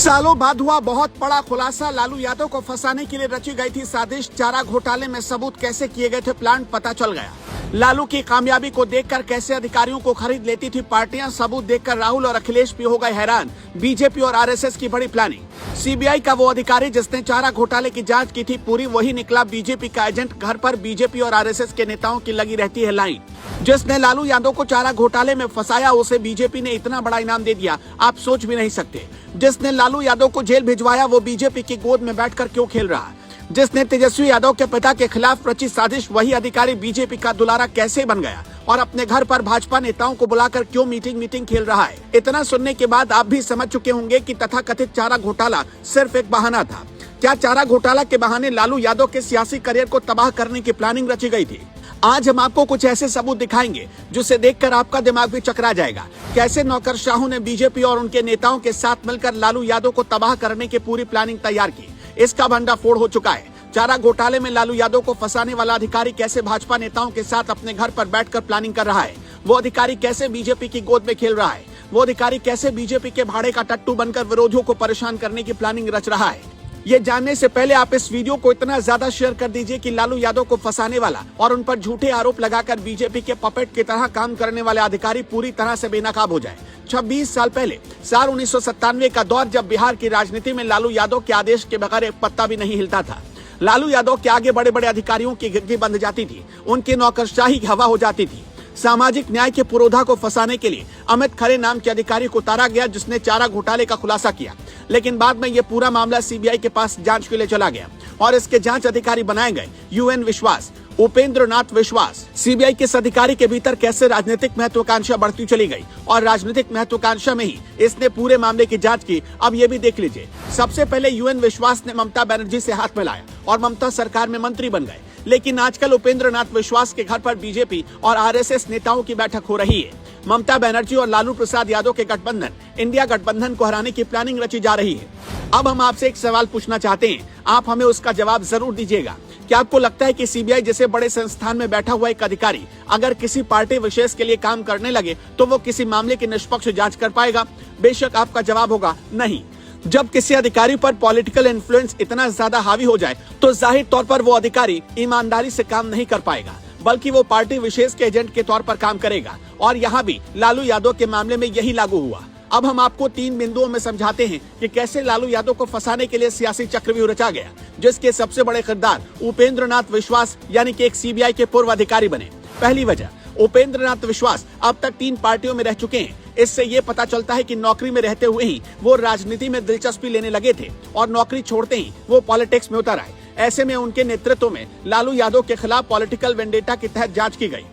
सालों बाद हुआ बहुत बड़ा खुलासा। लालू यादव को फंसाने के लिए रची गई थी साजिश। चारा घोटाले में सबूत कैसे किए गए थे प्लांट पता चल गया। लालू की कामयाबी को देखकर कैसे अधिकारियों को खरीद लेती थी पार्टियां, सबूत देखकर राहुल और अखिलेश भी हो गए हैरान। बीजेपी और आरएसएस की बड़ी प्लानिंग। सीबीआई का वो अधिकारी जिसने चारा घोटाले की जांच की थी पूरी, वही निकला बीजेपी का एजेंट। घर पर बीजेपी और आरएसएस के नेताओं की लगी रहती है लाइन। जिसने लालू यादव को चारा घोटाले में फंसाया उसे बीजेपी ने इतना बड़ा इनाम दे दिया, आप सोच भी नहीं सकते। जिसने लालू यादव को जेल भिजवाया वो बीजेपी की गोद में बैठकर क्यों खेल रहा। जिसने तेजस्वी यादव के पिता के खिलाफ रची साजिश, वही अधिकारी बीजेपी का दुलारा कैसे बन गया और अपने घर पर भाजपा नेताओं को बुलाकर क्यों मीटिंग खेल रहा है। इतना सुनने के बाद आप भी समझ चुके होंगे कि तथाकथित चारा घोटाला सिर्फ एक बहाना था। क्या चारा घोटाला के बहाने लालू यादव के सियासी करियर को तबाह करने की प्लानिंग रची गई थी? आज हम आपको कुछ ऐसे सबूत दिखाएंगे जिसे देखकर आपका दिमाग भी चकरा जाएगा। कैसे नौकरशाहों ने बीजेपी और उनके नेताओं के साथ मिलकर लालू यादव को तबाह करने की पूरी प्लानिंग तैयार की। इसका भंडाफोड़ हो चुका है। चारा घोटाले में लालू यादव को फंसाने वाला अधिकारी कैसे भाजपा नेताओं के साथ अपने घर पर बैठकर प्लानिंग कर रहा है। वो अधिकारी कैसे बीजेपी की गोद में खेल रहा है। वो अधिकारी कैसे बीजेपी के भाड़े का टट्टू बनकर विरोधियों को परेशान करने की प्लानिंग रच रहा है। ये जानने से पहले आप इस वीडियो को इतना ज्यादा शेयर कर दीजिए कि लालू यादव को फंसाने वाला और उन पर झूठे आरोप लगाकर बीजेपी के पपेट की तरह काम करने वाले अधिकारी पूरी तरह से बेनकाब हो जाए। 26 साल पहले साल 1997 का दौर, जब बिहार की राजनीति में लालू यादव के आदेश के बगैर एक पत्ता भी नहीं हिलता था। लालू यादव के आगे बड़े बड़े अधिकारियों की गिरगी बंध जाती थी, उनकी नौकरशाही हवा हो जाती थी। सामाजिक न्याय के पुरोधा को फंसाने के लिए अमित खरे नाम के अधिकारी को उतारा गया जिसने चारा घोटाले का खुलासा किया। लेकिन बाद में यह पूरा मामला सीबीआई के पास जांच के लिए चला गया और इसके जांच अधिकारी बनाए गए यूएन विश्वास, उपेंद्र नाथ विश्वास। सीबीआई के इस अधिकारी के भीतर कैसे राजनीतिक महत्वाकांक्षा बढ़ती चली गई और राजनीतिक महत्वाकांक्षा में ही इसने पूरे मामले की जांच की। अब ये भी देख लीजिए। सबसे पहले यूएन विश्वास ने ममता बनर्जी से हाथ मिलाया और ममता सरकार में मंत्री बन गए। लेकिन आजकल उपेंद्र नाथ विश्वास के घर पर बीजेपी और आरएसएस नेताओं की बैठक हो रही है। ममता बनर्जी और लालू प्रसाद यादव के गठबंधन इंडिया गठबंधन को हराने की प्लानिंग रची जा रही है। अब हम आपसे एक सवाल पूछना चाहते हैं, आप हमें उसका जवाब जरूर दीजिएगा। क्या आपको लगता है कि सीबीआई जैसे बड़े संस्थान में बैठा हुआ एक अधिकारी अगर किसी पार्टी विशेष के लिए काम करने लगे तो वो किसी मामले की निष्पक्ष जांच कर पाएगा? बेशक आपका जवाब होगा नहीं। जब किसी अधिकारी पर पॉलिटिकल इन्फ्लुएंस इतना ज्यादा हावी हो जाए तो जाहिर तौर पर वो अधिकारी ईमानदारी से काम नहीं कर पाएगा, बल्कि वो पार्टी विशेष के एजेंट के तौर पर काम करेगा। और यहाँ भी लालू यादव के मामले में यही लागू हुआ। अब हम आपको 3 बिंदुओं में समझाते हैं कि कैसे लालू यादव को फंसाने के लिए सियासी चक्रव्यूह रचा गया, जिसके सबसे बड़े किरदार उपेंद्र नाथ विश्वास यानी कि एक सीबीआई के पूर्व अधिकारी बने। पहली वजह, उपेंद्र नाथ विश्वास अब तक 3 पार्टियों में रह चुके हैं। इससे ये पता चलता है कि नौकरी में रहते हुए ही वो राजनीति में दिलचस्पी लेने लगे थे और नौकरी छोड़ते ही वो पॉलिटिक्स में उतर आए। ऐसे में उनके नेतृत्व में लालू यादव के खिलाफ पॉलिटिकल वेंडेटा के तहत जांच की गई।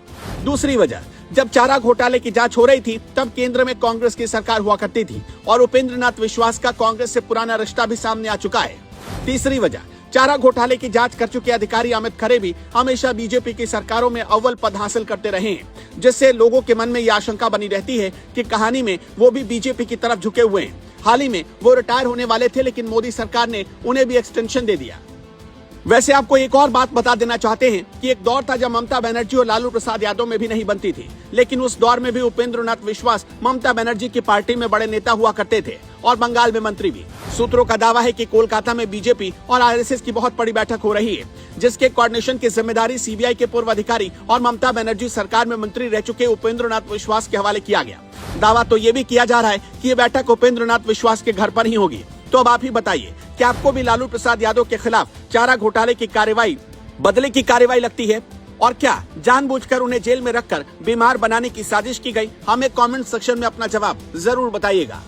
दूसरी वजह, जब चारा घोटाले की जांच हो रही थी तब केंद्र में कांग्रेस की सरकार हुआ करती थी और उपेंद्र नाथ विश्वास का कांग्रेस से पुराना रिश्ता भी सामने आ चुका है। तीसरी वजह, चारा घोटाले की जांच कर चुके अधिकारी अमित खरे भी हमेशा बीजेपी की सरकारों में अव्वल पद हासिल करते रहे हैं, जिससे लोगों के मन में ये आशंका बनी रहती है कि कहानी में वो भी बीजेपी की तरफ झुके हुए हैं। हाल ही में वो रिटायर होने वाले थे, लेकिन मोदी सरकार ने उन्हें भी एक्सटेंशन दे दिया। वैसे आपको एक और बात बता देना चाहते हैं कि एक दौर था जब ममता बनर्जी और लालू प्रसाद यादव में भी नहीं बनती थी, लेकिन उस दौर में भी उपेंद्र नाथ विश्वास ममता बनर्जी की पार्टी में बड़े नेता हुआ करते थे और बंगाल में मंत्री भी। सूत्रों का दावा है कि कोलकाता में बीजेपी और आरएसएस की बहुत बड़ी बैठक हो रही है, जिसके कोऑर्डिनेशन की जिम्मेदारी सीबीआई के पूर्व अधिकारी और ममता बनर्जी सरकार में मंत्री रह चुके उपेंद्र नाथ विश्वास के हवाले किया गया। दावा तो ये भी किया जा रहा है कि ये बैठक उपेंद्र नाथ विश्वास के घर पर ही होगी। तो अब आप ही बताइए, क्या आपको भी लालू प्रसाद यादव के खिलाफ चारा घोटाले की कार्रवाई बदले की कार्रवाई लगती है? और क्या जानबूझकर उन्हें जेल में रखकर बीमार बनाने की साजिश की गई? हमें कमेंट सेक्शन में अपना जवाब जरूर बताइएगा।